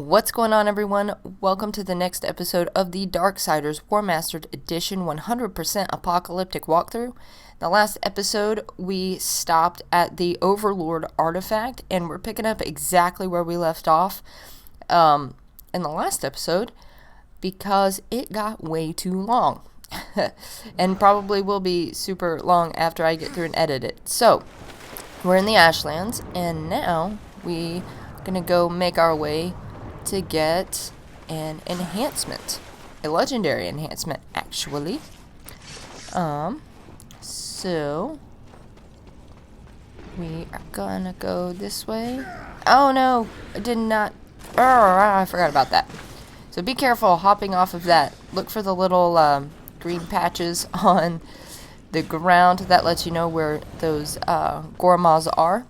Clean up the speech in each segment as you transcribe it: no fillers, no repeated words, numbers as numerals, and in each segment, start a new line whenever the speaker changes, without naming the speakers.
What's going on, everyone? Welcome to the next episode of the Darksiders Warmastered Edition 100% Apocalyptic walkthrough. The last episode, we stopped at the Overlord artifact, and we're picking up exactly where we left off in the last episode because it got way too long. And probably will be super long after I get through and edit it. So, we're in the Ashlands, and now we are going to go make our way to get an enhancement. A legendary enhancement, actually. So we are gonna go this way. Oh no, I did not. I forgot about that. So be careful hopping off of that. Look for the little green patches on the ground. That lets you know where those Gormas are.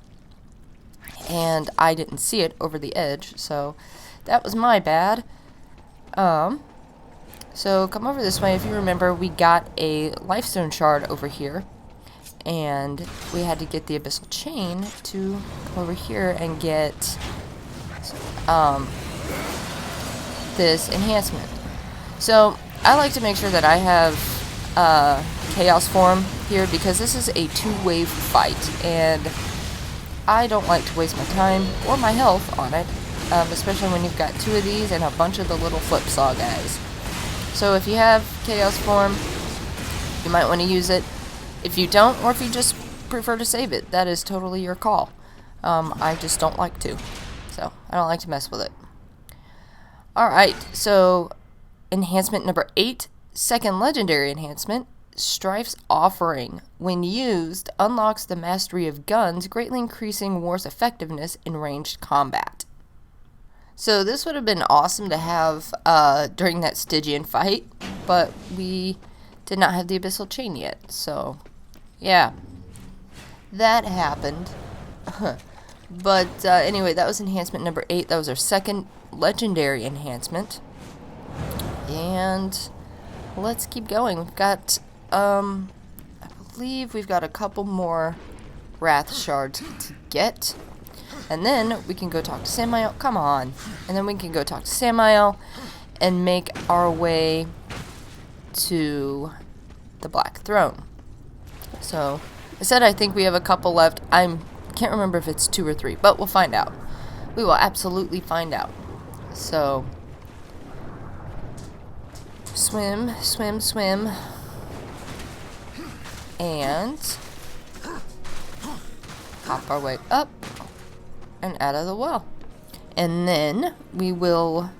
And I didn't see it over the edge, so that was my bad. So come over this way. If you remember, we got a lifestone shard over here, and we had to get the abyssal chain to come over here and get this enhancement. So I like to make sure that I have chaos form here because this is a two-wave fight, and I don't like to waste my time or my health on it. Especially when you've got two of these and a bunch of the little flip saw guys. So if you have chaos form, you might want to use it. If you don't, or if you just prefer to save it, that is totally your call. I just don't like to. So I don't like to mess with it. Alright, so enhancement number 8, second legendary enhancement, Strife's Offering. When used, unlocks the mastery of guns, greatly increasing war's effectiveness in ranged combat. So this would have been awesome to have during that Stygian fight, but we did not have the abyssal chain yet, so yeah, that happened. But anyway, that was enhancement number 8. That was our second legendary enhancement, and let's keep going. We've got I believe we've got a couple more wrath shards to get. And then we can go talk to Samael. Come on. And then we can go talk to Samael and make our way to the Black Throne. So, I said I think we have a couple left. I can't remember if it's 2 or 3, but we'll find out. We will absolutely find out. So, swim, swim, swim. And hop our way up and out of the well. And then we will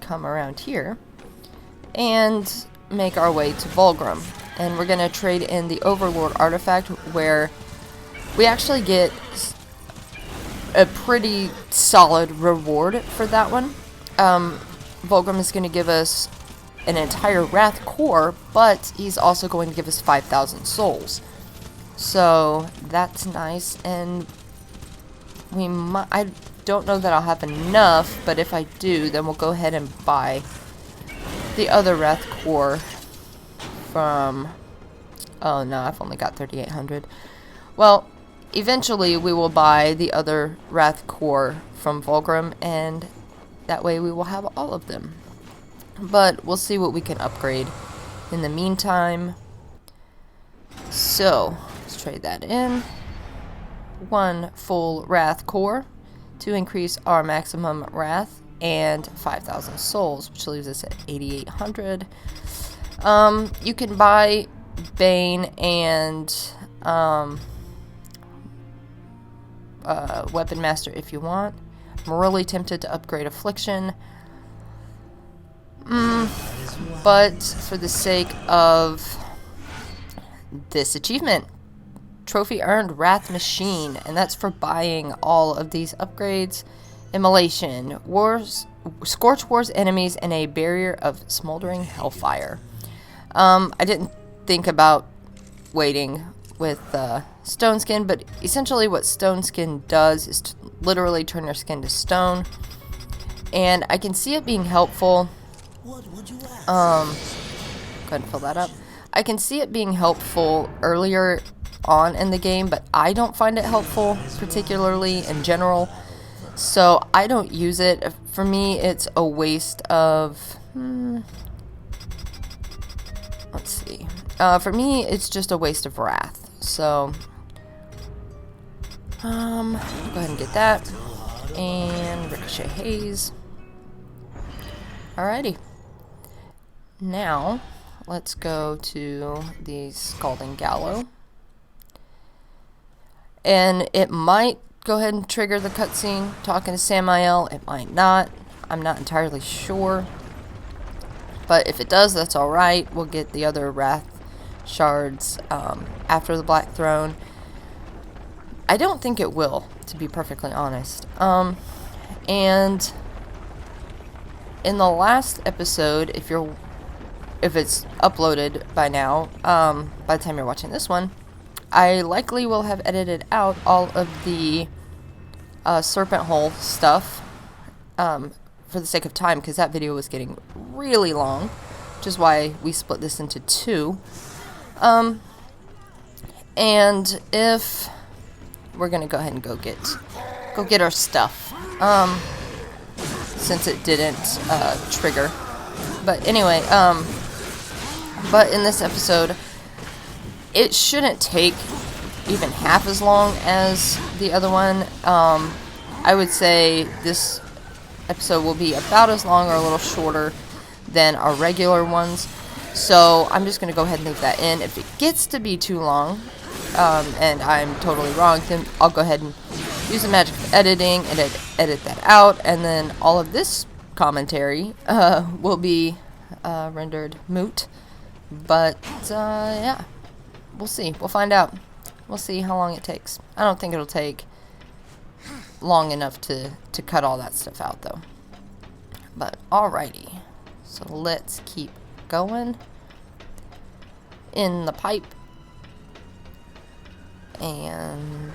come around here and make our way to Vulgrim. And we're going to trade in the Overlord artifact, where we actually get a pretty solid reward for that one. Vulgrim is going to give us an entire Wrath core, but he's also going to give us 5,000 souls. So that's nice, and I don't know that I'll have enough, but if I do, then we'll go ahead and buy the other Wrath core from... Oh no, I've only got 3,800. Well, eventually we will buy the other Wrath core from Vulgrim, and that way we will have all of them. But we'll see what we can upgrade in the meantime. So, let's trade that in. 1 full Wrath core to increase our maximum Wrath, and 5,000 souls, which leaves us at 8,800. You can buy Bane and Weapon Master if you want. I'm really tempted to upgrade Affliction. But for the sake of this achievement, Trophy earned Wrath Machine, and that's for buying all of these upgrades. Immolation, Scorch Wars enemies in a barrier of smoldering hellfire. I didn't think about waiting with Stone Skin, but essentially what Stone Skin does is to literally turn your skin to stone. And I can see it being helpful. Go ahead and fill that up. I can see it being helpful earlier on in the game, but I don't find it helpful, particularly in general. So I don't use it. For me, it's a waste of... let's see. For me, it's just a waste of wrath. So, go ahead and get that. And Ricochet Haze. Alrighty. Now, let's go to the Scalding Gallow. And it might go ahead and trigger the cutscene talking to Samael. It might not. I'm not entirely sure. But if it does, that's alright. We'll get the other Wrath shards after the Black Throne. I don't think it will, to be perfectly honest. And in the last episode, if it's uploaded by now, by the time you're watching this one, I likely will have edited out all of the Serpent Hole stuff for the sake of time, because that video was getting really long, which is why we split this into two. And if we're gonna go ahead and go get our stuff, since it didn't trigger. But anyway, but in this episode, it shouldn't take even half as long as the other one. I would say this episode will be about as long or a little shorter than our regular ones. So I'm just going to go ahead and leave that in. If it gets to be too long, and I'm totally wrong, then I'll go ahead and use the magic of editing and edit that out. And then all of this commentary will be rendered moot. But, yeah. We'll see. We'll find out. We'll see how long it takes. I don't think it'll take long enough to cut all that stuff out, though. But, alrighty. So, let's keep going in the pipe. And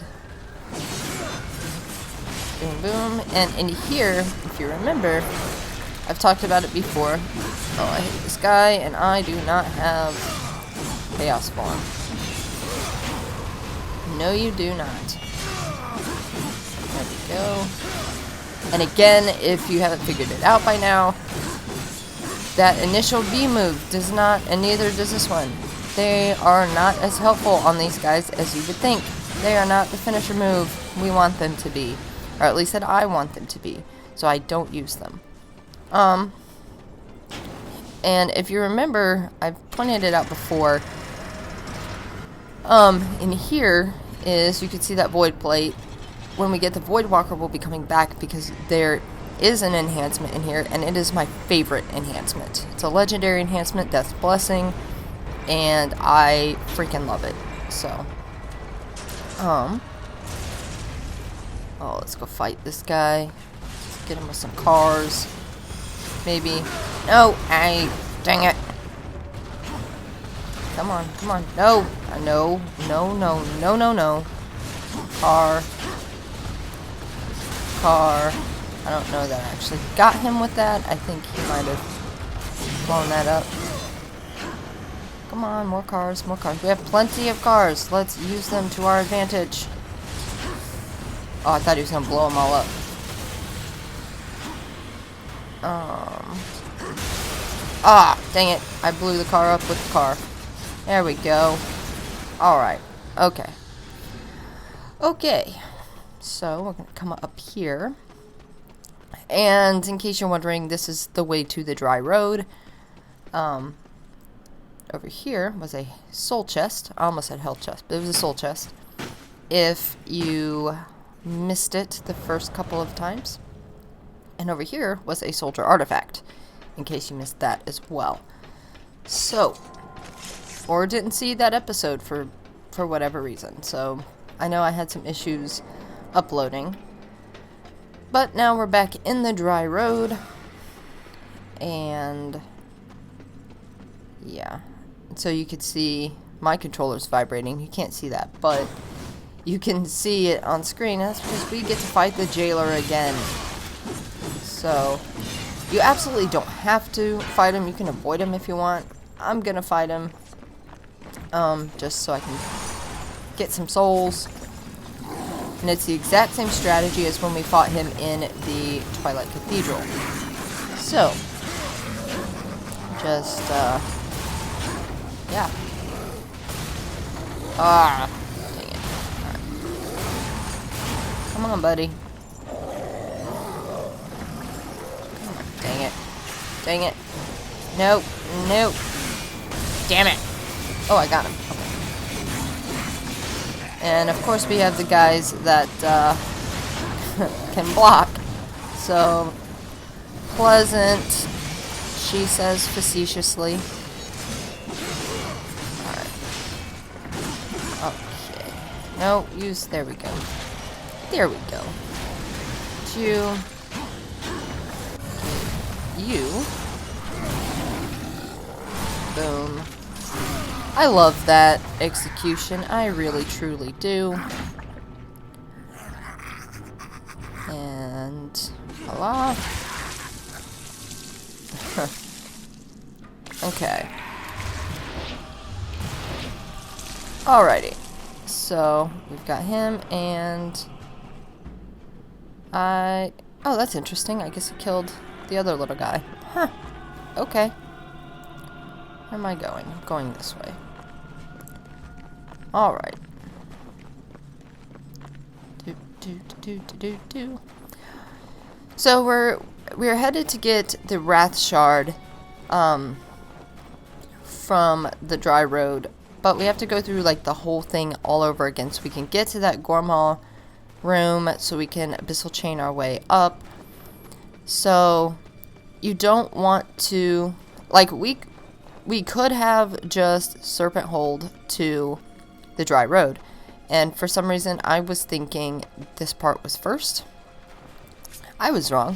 boom, boom. And in here, if you remember, I've talked about it before. Oh, I hate this guy, and I do not have Chaos Form. No, you do not. There we go. And again, if you haven't figured it out by now, that initial V move does not, and neither does this one. They are not as helpful on these guys as you would think. They are not the finisher move we want them to be. Or at least that I want them to be. So I don't use them. And if you remember, I've pointed it out before. In here is, you can see that void plate. When we get the Void Walker, we'll be coming back because there is an enhancement in here, and it is my favorite enhancement. It's a legendary enhancement, Death's Blessing, and I freaking love it. So, oh, let's go fight this guy. Let's get him with some cars. Maybe. No, dang it. Come on, come on. No, no, no, no, no, no, no. Car. I don't know that I actually got him with that. I think he might have blown that up. Come on, more cars, more cars. We have plenty of cars. Let's use them to our advantage. Oh, I thought he was going to blow them all up. Ah, dang it. I blew the car up with the car. There we go. Alright. Okay. Okay. So, we're going to come up here. And in case you're wondering, this is the way to the dry road. Over here was a soul chest. I almost said health chest, but it was a soul chest. If you missed it the first couple of times. And over here was a soldier artifact, in case you missed that as well. So, or didn't see that episode for whatever reason. So, I know I had some issues uploading. But now we're back in the dry road. And yeah. So you could see my controller's vibrating. You can't see that, but you can see it on screen. That's because we get to fight the jailer again. So you absolutely don't have to fight him. You can avoid him if you want. I'm gonna fight him. Just so I can get some souls. And it's the exact same strategy as when we fought him in the Twilight Cathedral. So, just, yeah. Ah, dang it. Alright. Come on, buddy. Dang it. Dang it. Nope. Nope. Damn it. Oh, I got him. Okay. And of course we have the guys that can block. So, pleasant, she says facetiously. Alright. Okay. No, use, there we go. There we go. You. Boom. I love that execution. I really, truly do. And voila. Okay. Alrighty. So, we've got him, and oh, that's interesting. I guess he killed the other little guy. Huh. Okay. Where am I going? I'm going this way. Alright. So we're headed to get the Wrath Shard from the Dry Road, but we have to go through like the whole thing all over again so we can get to that Gormal room so we can Abyssal Chain our way up. So you don't want to, like, we could have just Serpent Hold to the Dry Road, and for some reason I was thinking this part was first. I was wrong.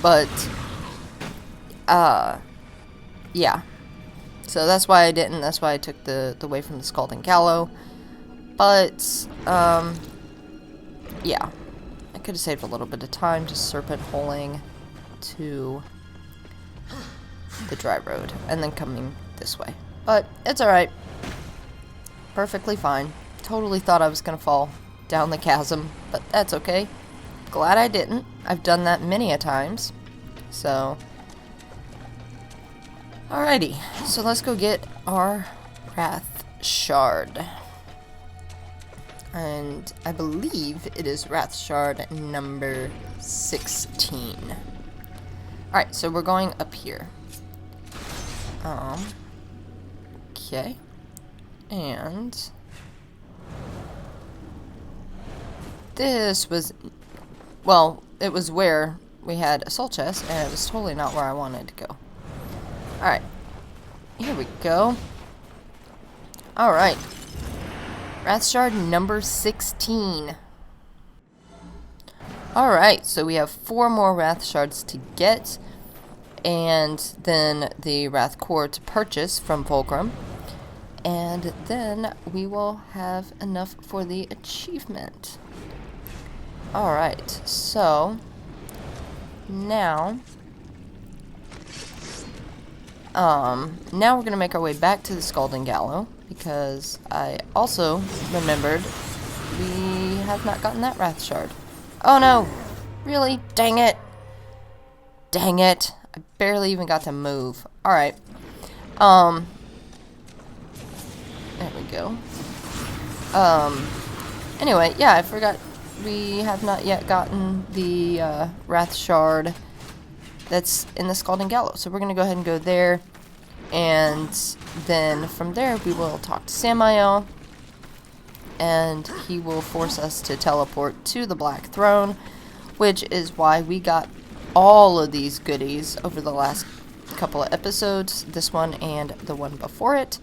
But yeah. So that's why I didn't. That's why I took the way from the Scalding Gallow. But yeah, I could have saved a little bit of time just serpent holing to the Dry Road and then coming this way. But it's alright. Perfectly fine. Totally thought I was gonna fall down the chasm, but that's okay. Glad I didn't. I've done that many a times. So, alrighty. So let's go get our Wrath Shard. And I believe it is Wrath Shard number 16. Alright, so we're going up here. Okay. And this was, well, it was where we had a soul chest, and it was totally not where I wanted to go. Alright. Here we go. Alright. Wrath Shard number 16. Alright, so we have 4 more Wrath Shards to get, and then the Wrath Core to purchase from Fulcrum, and then we will have enough for the achievement. Alright, so now we're gonna make our way back to the Scalding Gallow, because I also remembered we have not gotten that Wrath Shard. Oh no! Really? Dang it! Dang it! I barely even got to move. Alright. There we go. Anyway, yeah, I forgot we have not yet gotten the Wrath Shard that's in the Scalding Gallow. So we're going to go ahead and go there. And then from there we will talk to Samael. And he will force us to teleport to the Black Throne, which is why we got all of these goodies over the last couple of episodes, this one and the one before it,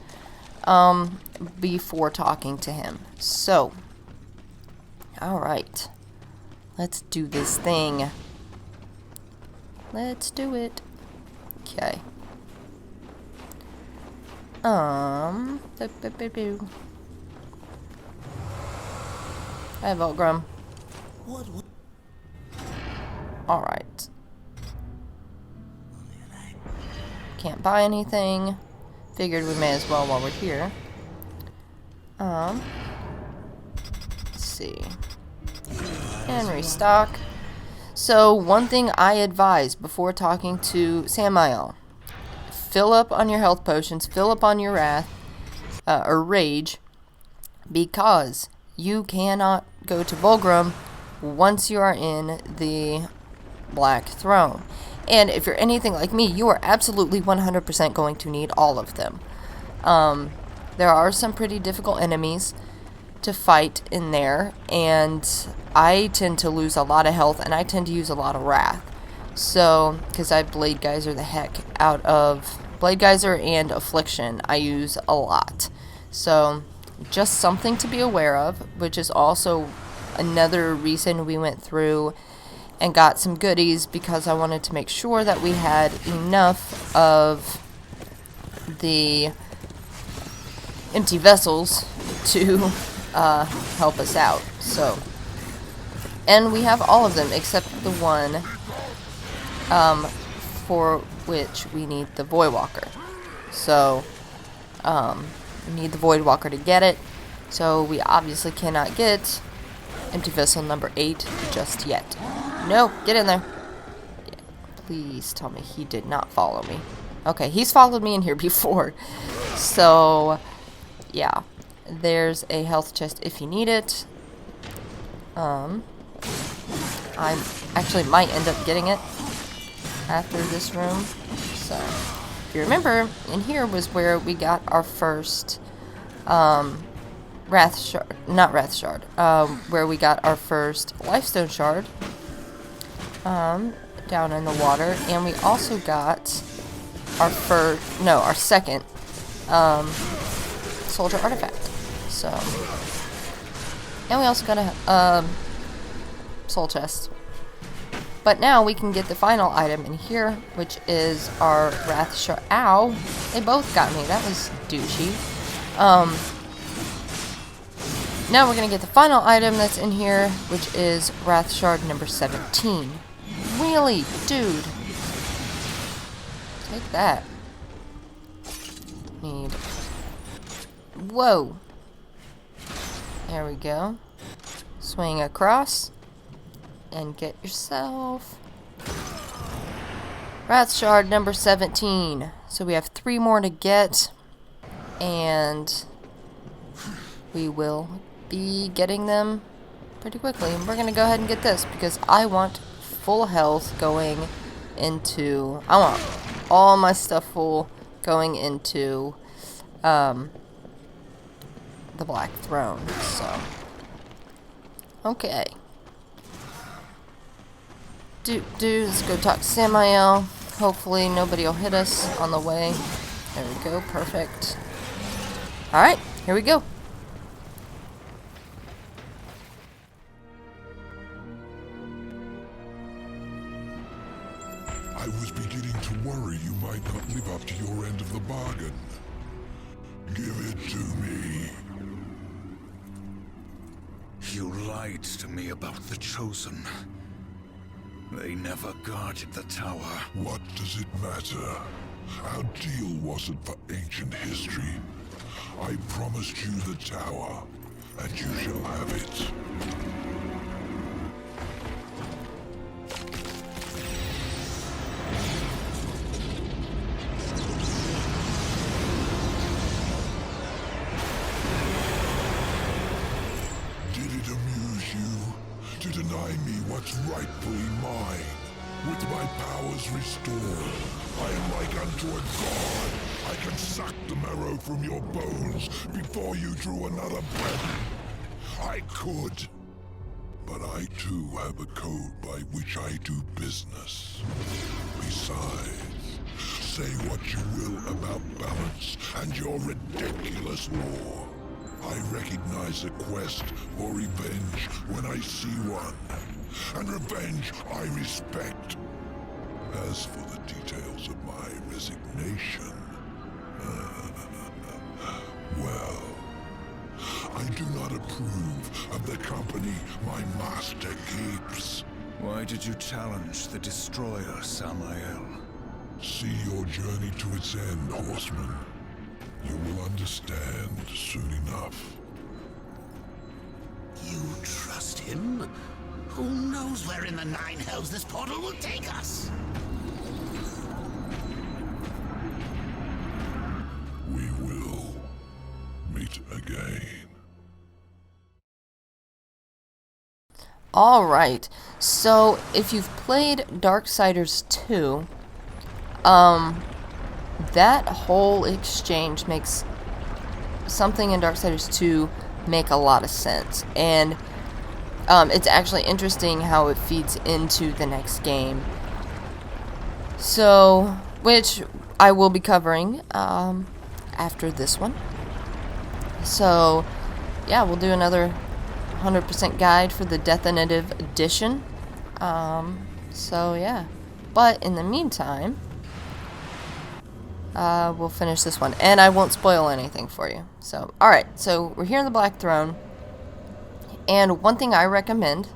before talking to him. So, alright, let's do this thing. Let's do it. Okay. Hi, Volgrim. Alright. Can't buy anything. Figured we may as well while we're here. see. And restock. So, one thing I advise before talking to Samael, fill up on your health potions, fill up on your wrath, or rage, because you cannot go to Volgrim once you are in the Black Throne. And if you're anything like me, you are absolutely 100% going to need all of them. There are some pretty difficult enemies to fight in there, and I tend to lose a lot of health, and I tend to use a lot of wrath. So, because I Blade Geyser the heck out of Blade Geyser and Affliction, I use a lot. So, just something to be aware of, which is also another reason we went through and got some goodies, because I wanted to make sure that we had enough of the empty vessels to help us out. So, and we have all of them except the one for which we need the Voidwalker. So, we need the Voidwalker to get it. So we obviously cannot get empty vessel number 8 just yet. No, get in there. Yeah, please tell me he did not follow me. Okay, he's followed me in here before. So, yeah. There's a health chest if you need it. I actually might end up getting it after this room. So, if you remember, in here was where we got our first Wrath Shard. Not Wrath Shard. Where we got our first Lifestone Shard. Down in the water. And we also got our second Soldier Artifact. So, and we also got a soul chest. But now we can get the final item in here, which is our Wrath Shard. Ow! They both got me. That was douchey. Now we're gonna get the final item that's in here, which is Wrath Shard number 17. Really, dude? Take that. Need. Whoa. There we go. Swing across. And get yourself Wrath Shard number 17. So we have 3 more to get. And we will be getting them pretty quickly. And we're going to go ahead and get this, because I want full health going into... I want all my stuff full going into the Black Throne. So, okay. Let's go talk to Samael. Hopefully nobody will hit us on the way. There we go, perfect. Alright, here we go.
I was beginning to worry you might not live up to your end of the bargain. Give it to me.
You lied to me about the Chosen. They never guarded the tower.
What does it matter? Our deal wasn't for ancient history. I promised you the tower, and you shall have it. Did it amuse you to deny me what's rightfully mine? With my powers restored, I am like unto a god. I can suck the marrow from your bones before you drew another breath. I could, but I too have a code by which I do business. Besides, say what you will about balance and your ridiculous law. I recognize a quest for revenge when I see one. And revenge I respect. As for the details of my resignation... well... I do not approve of the company my master keeps.
Why did you challenge the Destroyer, Samael?
See your journey to its end, horseman. You will understand soon enough.
You trust him? Who knows where in the nine hells this portal will take us?
We will meet again.
Alright, so if you've played Darksiders 2, that whole exchange makes something in Darksiders 2 make a lot of sense. And it's actually interesting how it feeds into the next game. So, which I will be covering after this one. So, yeah, we'll do another 100% guide for the Definitive Edition. So, yeah. But in the meantime, we'll finish this one. And I won't spoil anything for you. So, alright. So, we're here in the Black Throne. And one thing I recommend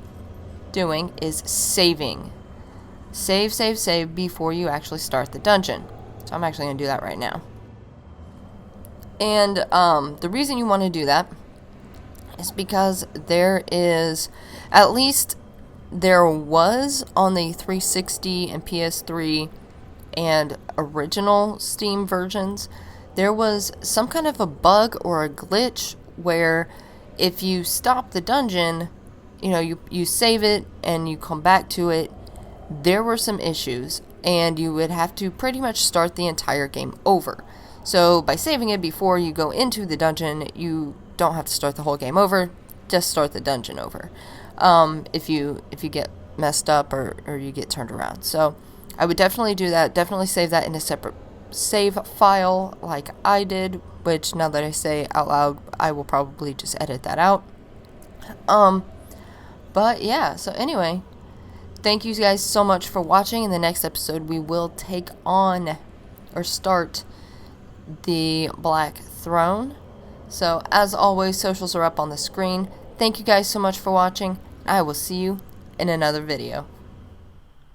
doing is saving. Save before you actually start the dungeon. So, I'm actually going to do that right now. And the reason you want to do that is because there is, at least there was on the 360 and PS3 and original Steam versions, there was some kind of a bug or a glitch where if you stop the dungeon, you know, you save it and you come back to it, there were some issues and you would have to pretty much start the entire game over. So by saving it before you go into the dungeon, you don't have to start the whole game over, just start the dungeon over. If you get messed up or you get turned around. So I would definitely do that. Definitely save that in a separate save file like I did, which now that I say out loud, I will probably just edit that out. But yeah, so anyway, thank you guys so much for watching. In the next episode, we will take on or start the Black Throne. So as always, socials are up on the screen. Thank you guys so much for watching. I will see you in another video.